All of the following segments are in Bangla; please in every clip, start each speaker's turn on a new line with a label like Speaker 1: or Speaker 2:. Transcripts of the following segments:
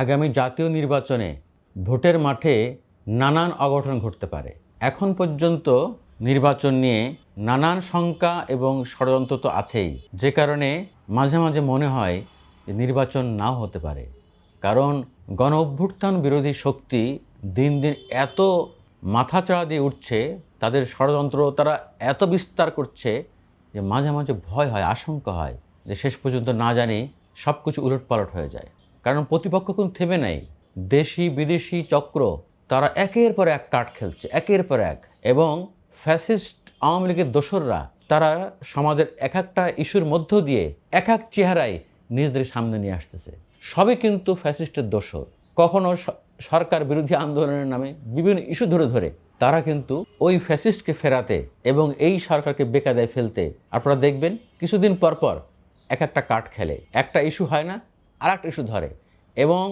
Speaker 1: আগামী জাতীয় নির্বাচনে ভোটের মাঠে নানান অঘটন ঘটতে পারে। এখন পর্যন্ত নির্বাচন নিয়ে নানান শঙ্কা এবং ষড়যন্ত্র তো আছেই, যে কারণে মাঝে মাঝে মনে হয় যে নির্বাচন নাও হতে পারে। কারণ গণ অভ্যুত্থান বিরোধী শক্তি দিন দিন এত মাথাচাড়া দিয়ে উঠছে, তাদের ষড়যন্ত্র তারা এত বিস্তার করছে যে মাঝে মাঝে ভয় হয়, আশঙ্কা হয় যে শেষ পর্যন্ত না জানি সব কিছু উলটপালট হয়ে যায়। কারণ প্রতিপক্ষ কিন্তু থেমে নেই, দেশি বিদেশি চক্র তারা একের পর এক কার্ড খেলছে, একের পর এক। এবং ফ্যাসিস্ট আওয়ামী লীগের দোসররা তারা সমাজের এক একটা ইস্যুর মধ্য দিয়ে এক এক চেহারায় নিজেদের সামনে নিয়ে আসতেছে। সবই কিন্তু ফ্যাসিস্টের দোসর। কখনো সরকার বিরোধী আন্দোলনের নামে বিভিন্ন ইস্যু ধরে ধরে তারা কিন্তু ওই ফ্যাসিস্টকে ফেরাতে এবং এই সরকারকে বেকায়দায় ফেলতে আপনারা দেখবেন কিছুদিন পর পর এক একটা কার্ড খেলে, একটা ইস্যু হয় না আর একটা ইস্যু ধরে। এবং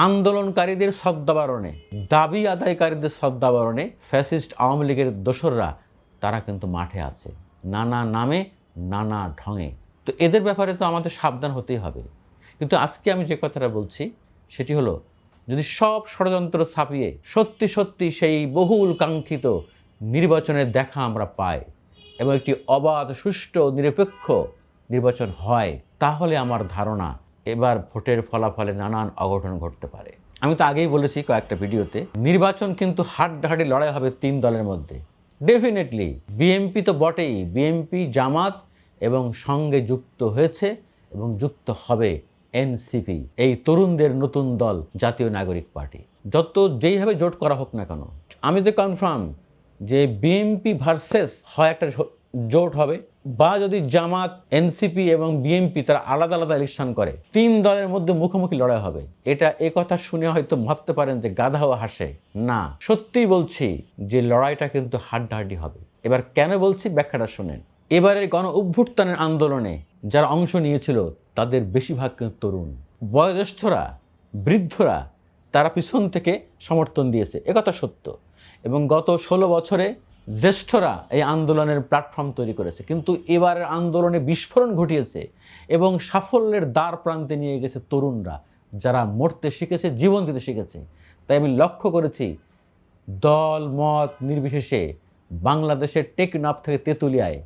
Speaker 1: আন্দোলনকারীদের শব্দাবরণে, দাবি আদায়কারীদের শব্দাবরণে ফ্যাসিস্ট আওয়ামী লীগের দোসররা তারা কিন্তু মাঠে আছে, নানা নামে নানা ঢঙে। তো এদের ব্যাপারে তো আমাদের সাবধান হতেই হবে। কিন্তু আজকে আমি যে কথাটা বলছি সেটি হলো, যদি সব ষড়যন্ত্র ছাপিয়ে সত্যি সত্যি সেই বহুল কাঙ্ক্ষিত নির্বাচনের দেখা আমরা পাই এবং একটি অবাধ, সুষ্ঠু, নিরপেক্ষ নির্বাচন হয়, তাহলে আমার ধারণা এবার ভোটের ফলাফলে নানান অঘটন ঘটতে পারে। আমি তো আগেই বলেছি কয়েকটা ভিডিওতে, নির্বাচন কিন্তু হাড্ডাহাড্ডি লড়াই হবে তিন দলের মধ্যে। ডেফিনেটলি বিএনপি তো বটেই, বিএনপি, জামাত এবং সঙ্গে যুক্ত হয়েছে এবং যুক্ত হবে এনসিপি, এই তরুণদের নতুন দল জাতীয় নাগরিক পার্টি। যত যেইভাবে জোট করা হোক না কেন, আমি তো কনফার্ম যে বিএনপি ভার্সেস হয় একটা জোট হবে, বা যদি জামাত, এনসিপি এবং বিএনপি তারা আলাদা আলাদা ইলেকশন করে, তিন দলের মধ্যে মুখোমুখি লড়াই হবে। এ কথা শুনে হয়তো ভাবতে পারেন যে গাধাও হাসে। না, সত্যিই বলছি যে লড়াইটা কিন্তু হাড্ডাহাড্ডি হবে। এবার কেন বলছি ব্যাখ্যাটা শুনেন। এবারের গণ অভ্যুত্থানের আন্দোলনে যারা অংশ নিয়েছিল তাদের বেশিরভাগ কিন্তু তরুণ। বয়োজ্যেষ্ঠরা, বৃদ্ধরা তারা পিছন থেকে সমর্থন দিয়েছে, একথা সত্য। এবং গত 16 বছরে জ্যেষ্ঠরা এই আন্দোলনের প্ল্যাটফর্ম তৈরি করেছে, কিন্তু এবারের আন্দোলনে বিস্ফোরণ ঘটিয়েছে এবং সাফল্যের দ্বার প্রান্তে নিয়ে গেছে তরুণরা, যারা মরতে শিখেছে, জীবন দিতে শিখেছে। তাই আমি লক্ষ্য করেছি দল মত নির্বিশেষে বাংলাদেশের টেকনাফ থেকে তেঁতুলিয়ায়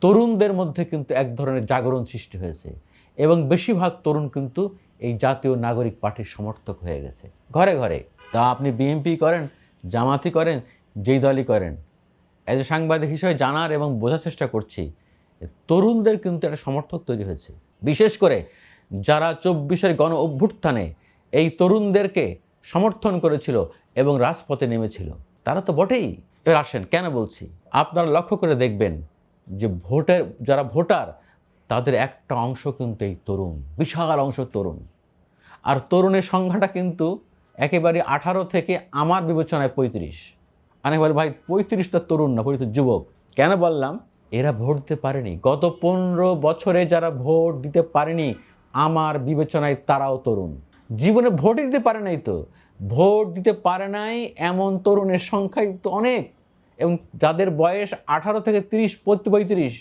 Speaker 1: তরুণদের মধ্যে কিন্তু এক ধরনের জাগরণ সৃষ্টি হয়েছে এবং বেশিরভাগ তরুণ কিন্তু এই জাতীয় নাগরিক পার্টির সমর্থক হয়ে গেছে ঘরে ঘরে। তা আপনি বিএনপি করেন, জামাতি করেন, যেই দলই করেন, অ্যাজ এ সাংবাদিক হিসেবে জানার এবং বোঝার চেষ্টা করছি, তরুণদের কিন্তু একটা সমর্থক তৈরি হয়েছে। বিশেষ করে যারা 24-এর গণ অভ্যুত্থানে এই তরুণদেরকে সমর্থন করেছিল এবং রাজপথে নেমেছিল, তারা তো বটেই। এবার আসেন কেন বলছি, আপনারা লক্ষ্য করে দেখবেন যে যারা ভোটার তাদের একটা অংশ কিন্তু এই তরুণ, বিশাল অংশ তরুণ। আর তরুণের সংখ্যাটা কিন্তু একেবারে 18 থেকে আমার বিবেচনায় 35। অনেক বলে ভাই 35 তো তরুণ না, 35 যুবক। কেন বললাম? এরা ভোট দিতে পারেনি গত 15 বছরে, যারা ভোট দিতে পারেনি আমার বিবেচনায় তারাও তরুণ। জীবনে ভোট দিতে পারে নাই, তো ভোট দিতে পারে নাই এমন তরুণের সংখ্যাই তো অনেক। এবং যাদের বয়স 18 থেকে 30, 35,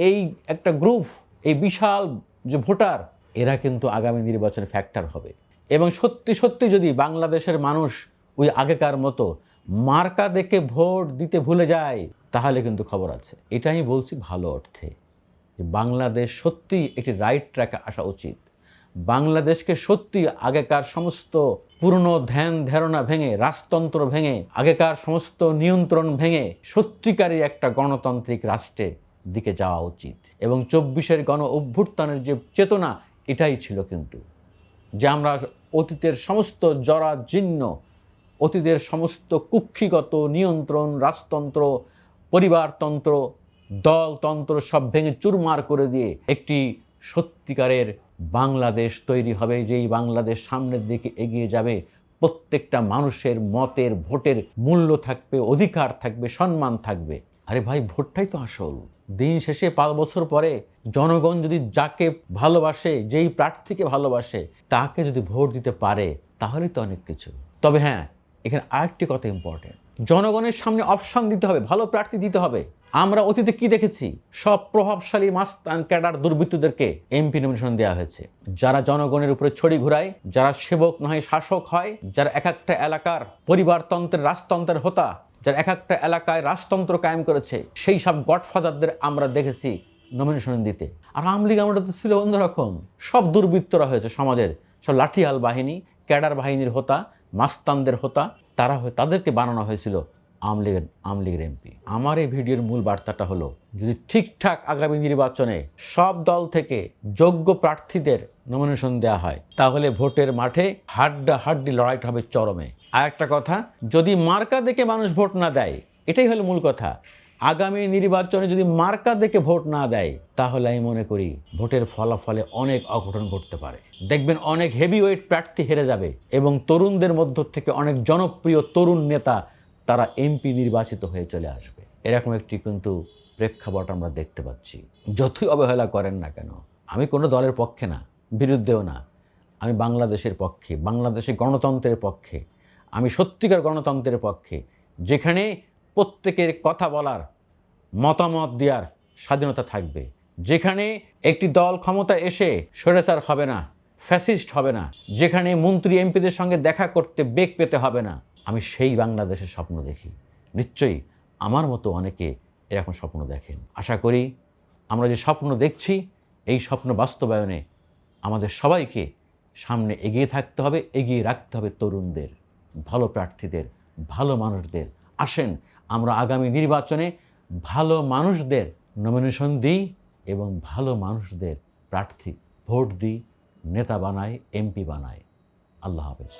Speaker 1: এই একটা গ্রুপ, এই বিশাল যে ভোটার, এরা কিন্তু আগামী নির্বাচনে ফ্যাক্টর হবে। এবং সত্যি সত্যি যদি বাংলাদেশের মানুষ ওই আগেকার মতো মার্কা দেখে ভোট দিতে ভুলে যায়, তাহলে কিন্তু খবর আছে। এটাই আমি বলছি ভালো অর্থে, যে বাংলাদেশ সত্যি একটি রাইট ট্র্যাকে আসা উচিত। বাংলাদেশকে সত্যি আগেকার সমস্ত পুরনো ধ্যান ধারণা ভেঙে, রাজতন্ত্র ভেঙে, আগেকার সমস্ত নিয়ন্ত্রণ ভেঙে সত্যিকারই একটা গণতান্ত্রিক রাষ্ট্রের দিকে যাওয়া উচিত। এবং 24-এর গণ অভ্যুত্থানের যে চেতনা, এটাই ছিল কিন্তু যে আমরা অতীতের সমস্ত জরাজীর্ণ, অতীতের সমস্ত কুক্ষিগত নিয়ন্ত্রণ, রাজতন্ত্র, পরিবারতন্ত্র, দলতন্ত্র সব ভেঙে চুরমার করে দিয়ে একটি সত্যিকারের বাংলাদেশ তৈরি হবে, যেই বাংলাদেশ সামনের দিকে এগিয়ে যাবে। প্রত্যেকটা মানুষের মতের, ভোটের মূল্য থাকবে, অধিকার থাকবে, সম্মান থাকবে। আরে ভাই, ভোটটাই তো আসল। দিন শেষে 5 বছর পরে জনগণ যদি যাকে ভালোবাসে, যেই প্রার্থীকে ভালোবাসে, তাকে যদি ভোট দিতে পারে, তাহলে তো অনেক কিছু। তবে হ্যাঁ, এখানে আরেকটি কথা ইম্পর্টেন্ট, জনগণের সামনে অপশন দিতে হবে, ভালো প্রার্থী দিতে হবে। আমরা অতীতে কি দেখেছি? সব প্রভাবশালী মাস্তান ক্যাডার দুর্বৃত্তদেরকে এমপি নমিনেশন দেওয়া হয়েছে, যারা জনগণের উপরে ছড়ি ঘুরায়, যারা সেবক নয় শাসক হয়, যারা এক একটা এলাকার পরিবারতন্ত্রের রাজতন্ত্রের হোতা, যারা এক একটা এলাকায় রাজতন্ত্র কায়েম করেছে, সেই সব গডফাদারদের আমরা দেখেছি নমিনেশন দিতে। আর আওয়ামী লীগ আমরা তো ছিল অন্যরকম, সব দুর্বৃত্তরা হয়েছে সমাজের, সব লাঠিয়াল বাহিনী, ক্যাডার বাহিনীর হোতা, মাস্তানদের হোতা, তাদেরকে বানানো হয়েছিল আওয়ামী লীগের এমপি। আমার এই ভিডিওর মূল বার্তাটা হলো, যদি ঠিকঠাক আগামী নির্বাচনে সব দল থেকে যোগ্য প্রার্থীদের নমিনেশন দেওয়া হয়, তাহলে ভোটের মাঠে হাড্ডাহাড্ডি লড়াইটা হবে চরমে। আর একটা কথা, যদি মার্কা দেখে মানুষ ভোট না দেয়, এটাই হলো মূল কথা, আগামী নির্বাচনে যদি মার্কা দেখে ভোট না দেয়, তাহলে আমি মনে করি ভোটের ফলাফলে অনেক অঘটন ঘটতে পারে। দেখবেন অনেক হেভিওয়েট প্রার্থী হেরে যাবে এবং তরুণদের মধ্য থেকে অনেক জনপ্রিয় তরুণ নেতা তারা এমপি নির্বাচিত হয়ে চলে আসবে। এরকম একটি কিন্তু প্রেক্ষাপট আমরা দেখতে পাচ্ছি। যতই অবহেলা করেন না কেন, আমি কোনো দলের পক্ষে না, বিরুদ্ধেও না, আমি বাংলাদেশের পক্ষে, বাংলাদেশের গণতন্ত্রের পক্ষে, আমি সত্যিকার গণতন্ত্রের পক্ষে, যেখানে প্রত্যেকের কথা বলার, মতামত দেওয়ার স্বাধীনতা থাকবে, যেখানে একটি দল ক্ষমতা এসে স্বৈরাচার হবে না, ফ্যাসিস্ট হবে না, যেখানে মন্ত্রী এমপিদের সঙ্গে দেখা করতে বেগ পেতে হবে না। আমি সেই বাংলাদেশের স্বপ্ন দেখি। নিশ্চয়ই আমার মতো অনেকে এরকম স্বপ্ন দেখেন। আশা করি আমরা যে স্বপ্ন দেখছি, এই স্বপ্ন বাস্তবায়নে আমাদের সবাইকে সামনে এগিয়ে থাকতে হবে, এগিয়ে রাখতে হবে তরুণদের, ভালো প্রার্থীদের, ভালো মানুষদের। আসেন আমরা আগামী নির্বাচনে ভালো মানুষদের নমিনেশন দিই এবং ভালো মানুষদের প্রার্থী ভোট দিই, নেতা বানাই, এমপি বানাই। আল্লাহ হাফেজ।